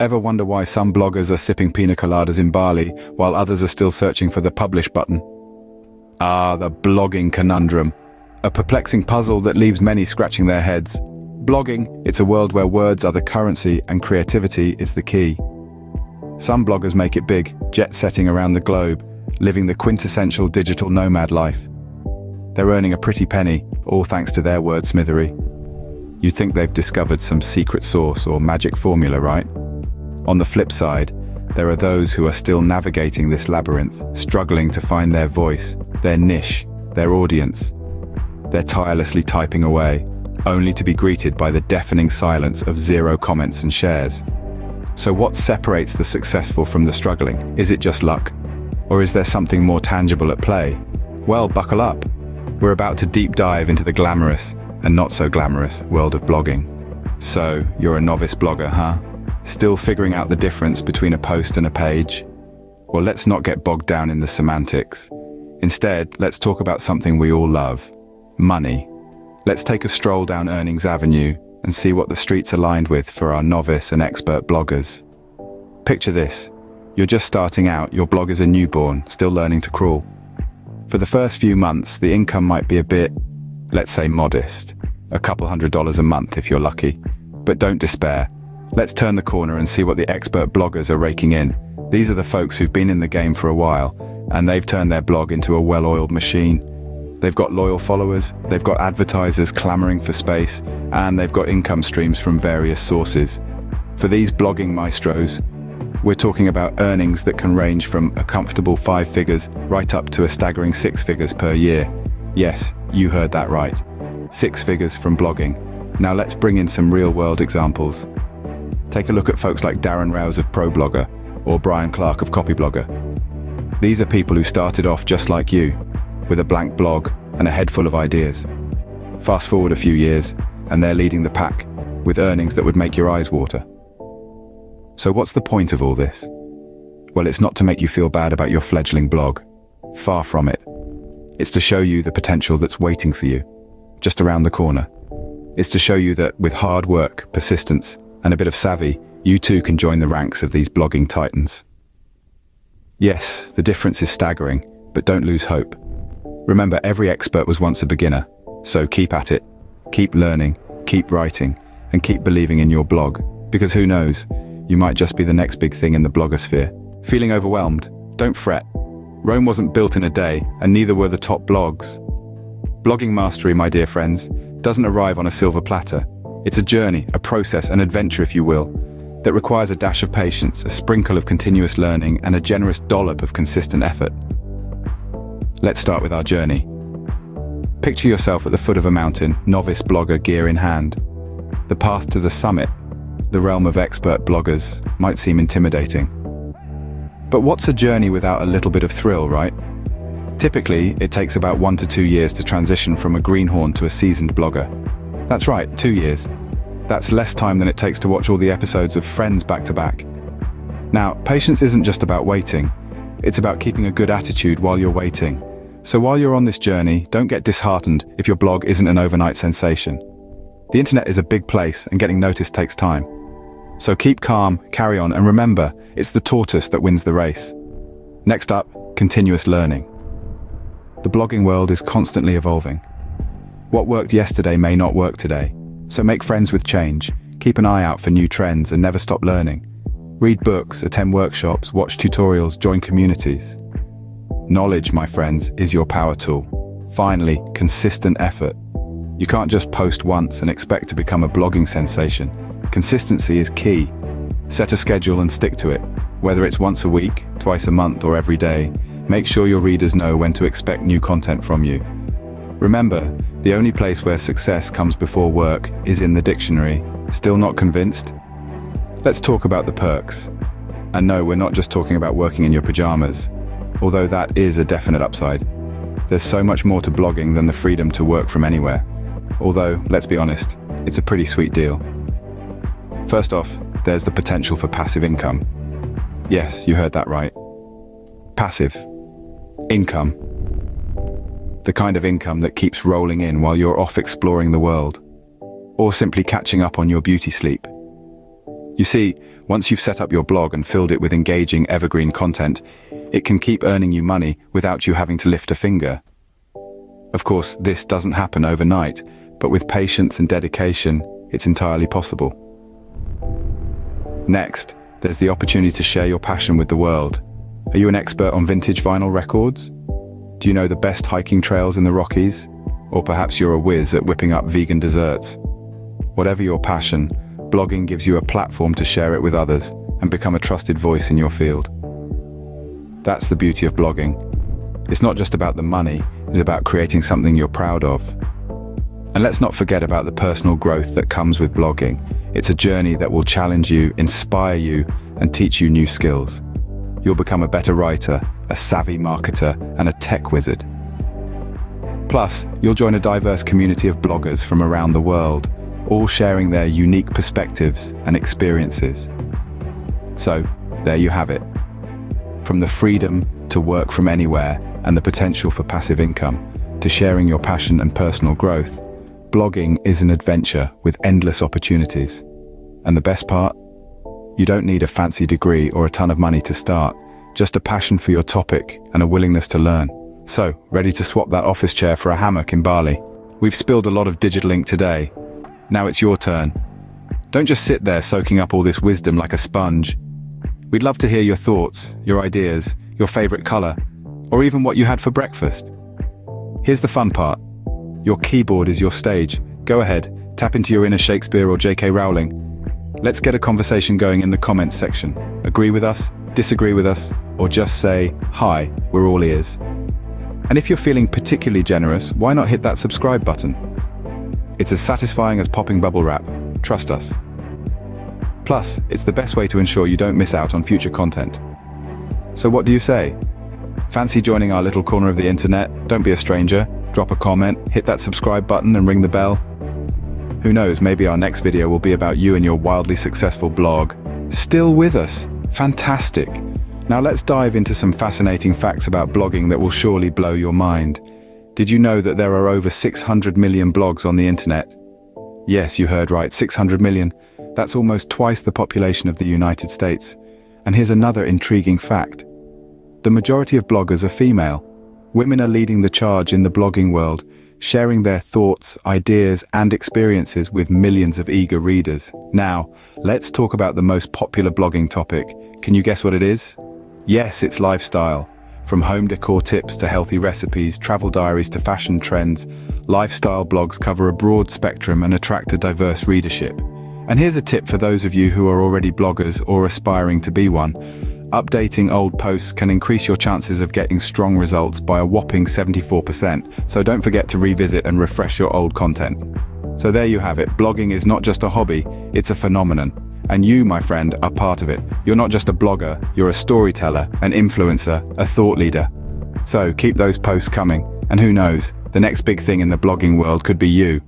Ever wonder why some bloggers are sipping pina coladas in Bali while others are still searching for the publish button? Ah, the blogging conundrum. A perplexing puzzle that leaves many scratching their heads. Blogging, it's a world where words are the currency and creativity is the key. Some bloggers make it big, jet-setting around the globe, living the quintessential digital nomad life. They're earning a pretty penny, all thanks to their wordsmithery. You'd think they've discovered some secret sauce or magic formula, right? On the flip side, there are those who are still navigating this labyrinth, struggling to find their voice, their niche, their audience. They're tirelessly typing away, only to be greeted by the deafening silence of 0 comments and shares. So what separates the successful from the struggling? Is it just luck? Or is there something more tangible at play? Well, buckle up. We're about to deep dive into the glamorous and not so glamorous world of blogging. So, you're a novice blogger, huh? Still figuring out the difference between a post and a page? Well, let's not get bogged down in the semantics. Instead, let's talk about something we all love: money. Let's take a stroll down Earnings Avenue and see what the streets are lined with for our novice and expert bloggers. Picture this. You're just starting out, your blog is a newborn, still learning to crawl. For the first few months, the income might be a bit, let's say, modest. A couple $100s a month if you're lucky. But don't despair. Let's turn the corner and see what the expert bloggers are raking in. These are the folks who've been in the game for a while, and they've turned their blog into a well-oiled machine. They've got loyal followers, they've got advertisers clamoring for space, and they've got income streams from various sources. For these blogging maestros, we're talking about earnings that can range from a comfortable 5 figures right up to a staggering 6 figures per year. Yes, you heard that right. 6 figures from blogging. Now let's bring in some real-world examples. Take a look at folks like Darren Rouse of ProBlogger or Brian Clark of Copyblogger. These are people who started off just like you, with a blank blog and a head full of ideas. Fast forward a few years, and they're leading the pack, with earnings that would make your eyes water. So what's the point of all this? Well, it's not to make you feel bad about your fledgling blog. Far from it. It's to show you the potential that's waiting for you, just around the corner. It's to show you that with hard work, persistence, and a bit of savvy, you too can join the ranks of these blogging titans. Yes, the difference is staggering, but don't lose hope. Remember, every expert was once a beginner, so keep at it, keep learning, keep writing, and keep believing in your blog, because who knows, you might just be the next big thing in the blogosphere. Feeling overwhelmed? Don't fret. Rome wasn't built in a day, and neither were the top blogs. Blogging mastery, my dear friends, doesn't arrive on a silver platter. It's a journey, a process, an adventure if you will, that requires a dash of patience, a sprinkle of continuous learning, and a generous dollop of consistent effort. Let's start with our journey. Picture yourself at the foot of a mountain, novice blogger gear in hand. The path to the summit, the realm of expert bloggers, might seem intimidating. But what's a journey without a little bit of thrill, right? Typically, it takes about 1 to 2 years to transition from a greenhorn to a seasoned blogger. That's right, 2 years. That's less time than it takes to watch all the episodes of Friends back to back. Now, patience isn't just about waiting. It's about keeping a good attitude while you're waiting. So while you're on this journey, don't get disheartened if your blog isn't an overnight sensation. The internet is a big place and getting noticed takes time. So keep calm, carry on, and remember, it's the tortoise that wins the race. Next up, continuous learning. The blogging world is constantly evolving. What worked yesterday may not work today, so make friends with change, keep an eye out for new trends and never stop learning. Read books, attend workshops, watch tutorials, join communities. Knowledge, my friends, is your power tool. Finally, consistent effort. You can't just post once and expect to become a blogging sensation. Consistency is key. Set a schedule and stick to it. Whether it's once a week, twice a month, or every day, make sure your readers know when to expect new content from you. Remember, the only place where success comes before work is in the dictionary. Still not convinced? Let's talk about the perks. And no, we're not just talking about working in your pajamas, although that is a definite upside. There's so much more to blogging than the freedom to work from anywhere. Although, let's be honest, it's a pretty sweet deal. First off, there's the potential for passive income. Yes, you heard that right. Passive income. The kind of income that keeps rolling in while you're off exploring the world, or simply catching up on your beauty sleep. You see, Once you've set up your blog and filled it with engaging, evergreen content, it can keep earning you money without you having to lift a finger. Of course, this doesn't happen overnight, but with patience and dedication, it's entirely possible. Next, there's the opportunity to share your passion with the world. Are you an expert on vintage vinyl records? Do you know the best hiking trails in the Rockies? Or perhaps you're a whiz at whipping up vegan desserts. Whatever your passion, blogging gives you a platform to share it with others and become a trusted voice in your field. That's the beauty of blogging. It's not just about the money, it's about creating something you're proud of. And let's not forget about the personal growth that comes with blogging. It's a journey that will challenge you, inspire you, and teach you new skills. You'll become a better writer, a savvy marketer, and a tech wizard. Plus, you'll join a diverse community of bloggers from around the world, all sharing their unique perspectives and experiences. So, there you have it. From the freedom to work from anywhere and the potential for passive income, to sharing your passion and personal growth, blogging is an adventure with endless opportunities. And the best part? You don't need a fancy degree or a ton of money to start, just a passion for your topic and a willingness to learn. So, ready to swap that office chair for a hammock in Bali? We've spilled a lot of digital ink today. Now it's your turn. Don't just sit there soaking up all this wisdom like a sponge. We'd love to hear your thoughts, your ideas, your favorite color, or even what you had for breakfast. Here's the fun part. Your keyboard is your stage. Go ahead, tap into your inner Shakespeare or J.K. Rowling. Let's get a conversation going in the comments section. Agree with us, disagree with us, or just say, hi, we're all ears. And if you're feeling particularly generous, why not hit that subscribe button? It's as satisfying as popping bubble wrap. Trust us. Plus, it's the best way to ensure you don't miss out on future content. So what do you say? Fancy joining our little corner of the internet? Don't be a stranger. Drop a comment, hit that subscribe button and ring the bell. Who knows, maybe our next video will be about you and your wildly successful blog. Still with us? Fantastic. Now let's dive into some fascinating facts about blogging that will surely blow your mind. Did you know that there are over 600 million blogs on the internet? Yes, you heard right, 600 million. That's almost twice the population of the United States. And here's another intriguing fact. The majority of bloggers are female. Women are leading the charge in the blogging world, sharing their thoughts, ideas, and experiences with millions of eager readers. Now, let's talk about the most popular blogging topic. Can you guess what it is? Yes, it's lifestyle. From home decor tips to healthy recipes, travel diaries to fashion trends, lifestyle blogs cover a broad spectrum and attract a diverse readership. And here's a tip for those of you who are already bloggers or aspiring to be one. Updating old posts can increase your chances of getting strong results by a whopping 74%, so don't forget to revisit and refresh your old content. So there you have it, blogging is not just a hobby, it's a phenomenon. And you, my friend, are part of it. You're not just a blogger, you're a storyteller, an influencer, a thought leader. So keep those posts coming, and who knows, the next big thing in the blogging world could be you.